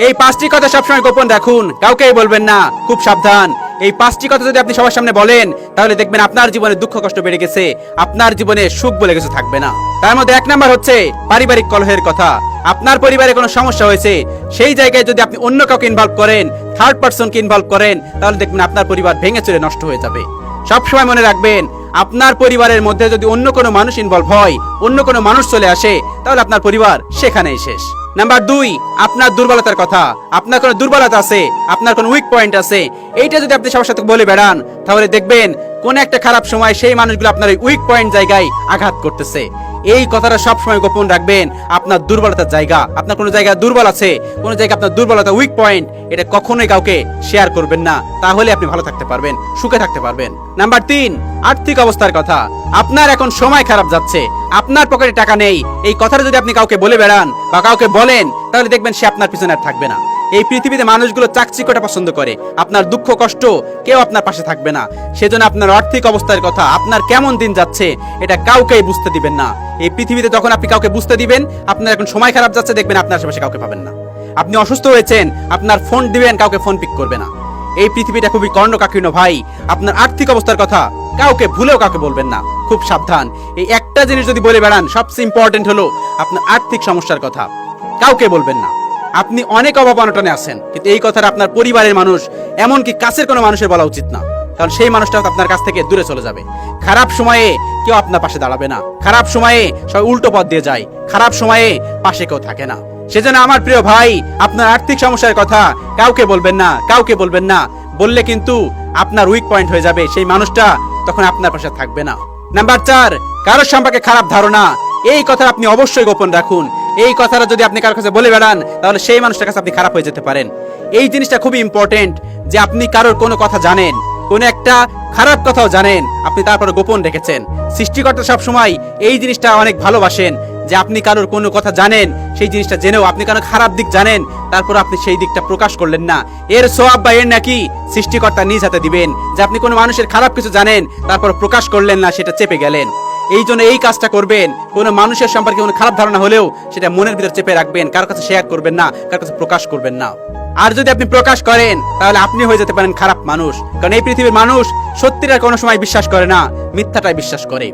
এই 5টি কথা সবসময় গোপন রাখুন, কাউকেই বলবেন না, খুব সাবধান। এই 5টি কথা যদি আপনি সবার সামনে বলেন তাহলে দেখবেন আপনার জীবনে দুঃখ কষ্ট বেড়ে গেছে, আপনার জীবনে সুখ বলে কিছু থাকবে না। তার মধ্যে 1 নাম্বার হচ্ছে পারিবারিক কলহের কথা। আপনার পরিবারে কোনো সমস্যা হয়েছে, সেই জায়গায় যদি আপনি অন্য কাউকে ইনভলভ করেন, থার্ড পারসনকে ইনভলভ করেন, তাহলে দেখবেন আপনার পরিবার ভেঙে চুরে নষ্ট হয়ে যাবে। সবসময় মনে রাখবেন, আপনার পরিবারের মধ্যে যদি অন্য কোনো মানুষ ইনভলভ হয়, অন্য কোনো মানুষ চলে আসে, তাহলে আপনার পরিবার সেখানেই শেষ। নাম্বার 2, আপনার দুর্বলতার কথা। আপনার কোনো দুর্বলতা আছে, আপনার কোনো উইক পয়েন্ট আছে, এইটা যদি আপনি সবার সাথে বলে বেড়ান, তাহলে দেখবেন কোন একটা খারাপ সময় সেই মানুষগুলো আপনার ওই উইক পয়েন্ট জায়গায় আঘাত করতেছে। এই কথাটা সবসময় গোপন রাখবেন। আপনার দুর্বলতার জায়গা, আপনার কোনো জায়গায় দুর্বল আছে, কোনো জায়গায় আপনার দুর্বলতা উইক পয়েন্ট, এটা কখনোই কাউকে শেয়ার করবেন না, তাহলে আপনি ভালো থাকতে পারবেন, সুখে থাকতে পারবেন। নাম্বার 3, আর্থিক অবস্থার কথা। আপনার এখন সময় খারাপ যাচ্ছে, আপনার পকেটে টাকা নেই, এই কথাটা যদি আপনি কাউকে বলে বেড়ান বা কাউকে বলেন, তাহলে দেখবেন সে আপনার পিছনে আর থাকবে না। এই পৃথিবীতে মানুষগুলো চাকচিক্যটা পছন্দ করে, আপনার দুঃখ কষ্ট কেউ আপনার পাশে থাকবে না। সেজন্য আপনার আর্থিক অবস্থার কথা, আপনার কেমন দিন যাচ্ছে, এটা কাউকেই বুঝতে দিবেন না। এই পৃথিবীতে যখন আপনি কাউকে বুঝতে দিবেন আপনার এখন সময় খারাপ যাচ্ছে, দেখবেন আপনার আশেপাশে কাউকে পাবেন না। আপনি অসুস্থ হয়েছেন, আপনার ফোন দিবেন, কাউকে ফোন পিক করবে না। এই পৃথিবীটা খুবই কর্ণকাকীর্ণ ভাই। আপনার আর্থিক অবস্থার কথা কাউকে ভুলেও কাউকে বলবেন না, খুব সাবধান। এই একটা জিনিস যদি বলে বেড়ান, সবচেয়ে ইম্পর্টেন্ট হলো আপনার আর্থিক সমস্যার কথা কাউকে বলবেন না। আপনি অনেক অভাব অনটনে আছেন, কিন্তু এই কথাটা আপনার পরিবারের মানুষ, এমনকি কাছের কোনো মানুষের বলা উচিত না, কারণ সেই মানুষটা আপনার কাছ থেকে দূরে চলে যাবে। খারাপ সময়ে কেউ আপনার পাশে দাঁড়াবে না, খারাপ সময়ে সবাই উল্টো পথ দিয়ে যায়, খারাপ সময়ে পাশে কেউ থাকে না। সেজন্য আমার প্রিয় ভাই, আপনার আর্থিক সমস্যার কথা কাউকে বলবেন না, কাউকে বলবেন না। বললে কিন্তু আপনার উইক পয়েন্ট হয়ে যাবে, সেই মানুষটা তখন আপনার পাশে থাকবে না। নাম্বার 4, কারোর সম্পর্কে খারাপ ধারণা। এই কথা আপনি অবশ্যই গোপন রাখুন। এই কথাটা যদি আপনি কারোর কাছে বলে বেড়ান, তাহলে সেই মানুষটার কাছে আপনি খারাপ হয়ে যেতে পারেন। এই জিনিসটা খুবই ইম্পর্টেন্ট যে আপনি কারোর কোনো কথা জানেন, কোনো একটা খারাপ কথাও জানেন, আপনি তারপরে গোপন রেখেছেন। সৃষ্টিকর্তা সবসময় এই জিনিসটা অনেক ভালোবাসেন যে আপনি কারোর কোনো কথা জানেন, সেই জিনিসটা জেনেও আপনি কারোর খারাপ দিক জানেন, তারপর আপনি সেই দিকটা প্রকাশ করলেন না। এর সওয়াব বা এর নাকি সৃষ্টিকর্তা নিজ হাতে দিবেন। যে আপনি কোনো মানুষের খারাপ কিছু জানেন, তারপর প্রকাশ করলেন না, সেটা চেপে গেলেন। এই জন্য এই কাজটা করবেন, কোনো মানুষের সম্পর্কে কোনো খারাপ ধারণা হলেও সেটা মনের ভিতর চেপে রাখবেন, কারোর কাছে শেয়ার করবেন না, কারোর কাছে প্রকাশ করবেন না। আর যদি আপনি প্রকাশ করেন, তাহলে আপনি হয়ে যেতে পারেন খারাপ মানুষ, কারণ এই পৃথিবীর মানুষ সত্যিটা কোনো সময় বিশ্বাস করে না, মিথ্যাটাই বিশ্বাস করে।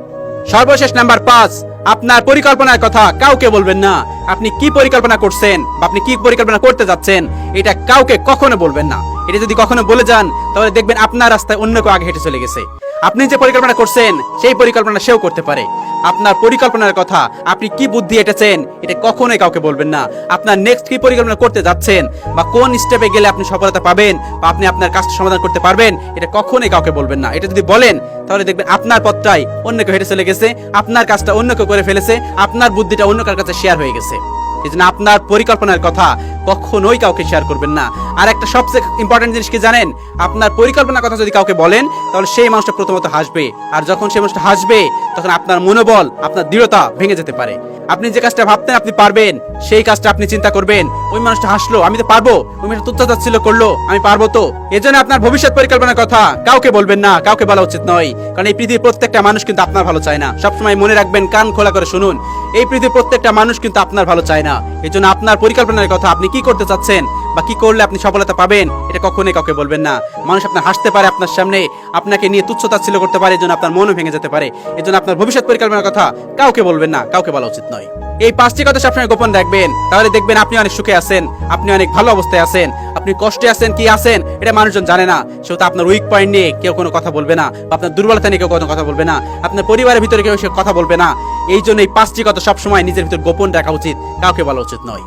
সর্বশেষ নাম্বার 5, আপনার পরিকল্পনার কথা কাউকে বলবেন না। আপনি কি পরিকল্পনা করছেন বা আপনি কি পরিকল্পনা করতে যাচ্ছেন, এটা কাউকে কখনো বলবেন না। এটা যদি কখনো বলে যান, তাহলে দেখবেন আপনার রাস্তায় অন্য কেউ আগে হেঁটে চলে গেছে। আপনি যে পরিকল্পনা করছেন, সেই পরিকল্পনা সেও করতে পারে। আপনার পরিকল্পনার কথা, আপনি কি বুদ্ধি এঁটেছেন, এটা কখনোই কাউকে বলবেন না। আপনার নেক্সট কি পরিকল্পনা করতে যাচ্ছেন বা কোন স্টেপে গেলে আপনি সফলতা পাবেন বা আপনি আপনার কাজটা সমাধান করতে পারবেন, এটা কখনোই কাউকে বলবেন না। এটা যদি বলেন, তাহলে দেখবেন আপনার পথটাই অন্য কেউ হেঁটে চলে গেছে, আপনার কাজটা অন্য কেউ করে ফেলেছে, আপনার বুদ্ধিটা অন্য কারোর কাছে শেয়ার হয়ে গেছে। এই জন্য আপনার পরিকল্পনার কথা কখনোই কাউকে শেয়ার করবেন না। আর একটা সবচেয়ে ইম্পর্টেন্ট জিনিস কি জানেন, আপনার পরিকল্পনার কথা যদি কাউকে বলেন, তাহলে সেই মানুষটা প্রথমত হাসবে, আর যখন সেই মানুষটা হাসবে, তখন আপনার মনোবল, আপনার দৃঢ়তা ভেঙে যেতে পারে। আপনি যে কাজটা ভাবতেন আপনি পারবেন, সেই কাজটা আপনি চিন্তা করবেন, ওই মানুষটা হাসলো, আমি তো পারবো, ওই মানুষটা তুচ্ছতাচ্ছিল্য করলো, আমি পারবো তো। এজন্য আপনার ভবিষ্যৎ পরিকল্পনার কথা কাউকে বলবেন না, কাউকে বলা উচিত নয়, কারণ এই পৃথিবীর প্রত্যেকটা মানুষ কিন্তু আপনার ভালো চায় না। সবসময় মনে রাখবেন, কান খোলা করে শুনুন, এই পৃথিবীর প্রত্যেকটা মানুষ কিন্তু আপনার ভালো চায় না। এই জন্য আপনার পরিকল্পনার কথা, আপনি কি করতে চাচ্ছেন বা কি করলে আপনি সফলতা পাবেন, এটা কখনোই কাউকে বলবেন না। মানুষ আপনার হাসতে পারে আপনার সামনে, আপনাকে নিয়ে তুচ্ছতাচ্ছিল্য করতে পারে, এই জন্য আপনার মনও ভেঙে যেতে পারে। এই জন্য আপনার ভবিষ্যৎ পরিকল্পনার কথা কাউকে বলবেন না, কাউকে বলা উচিত নয়। এই 5টি কথা সবসময় গোপন রাখবেন, তাহলে দেখবেন আপনি অনেক সুখে আছেন, আপনি অনেক ভালো অবস্থায় আছেন। আপনি কষ্টে আছেন কি আছেন, এটা মানুষজন জানে না। সেহেতু আপনার উইক পয়েন্ট নিয়ে কেউ কোনো কথা বলবে না, আপনার দুর্বলতা নিয়ে কেউ কোনো কথা বলবে না, আপনার পরিবারের ভিতরে কেউ সে কথা বলবে না। এই জন্য এই 5টি কথা সবসময় নিজের ভিতর গোপন রাখা উচিত, কাউকে বলা উচিত নয়।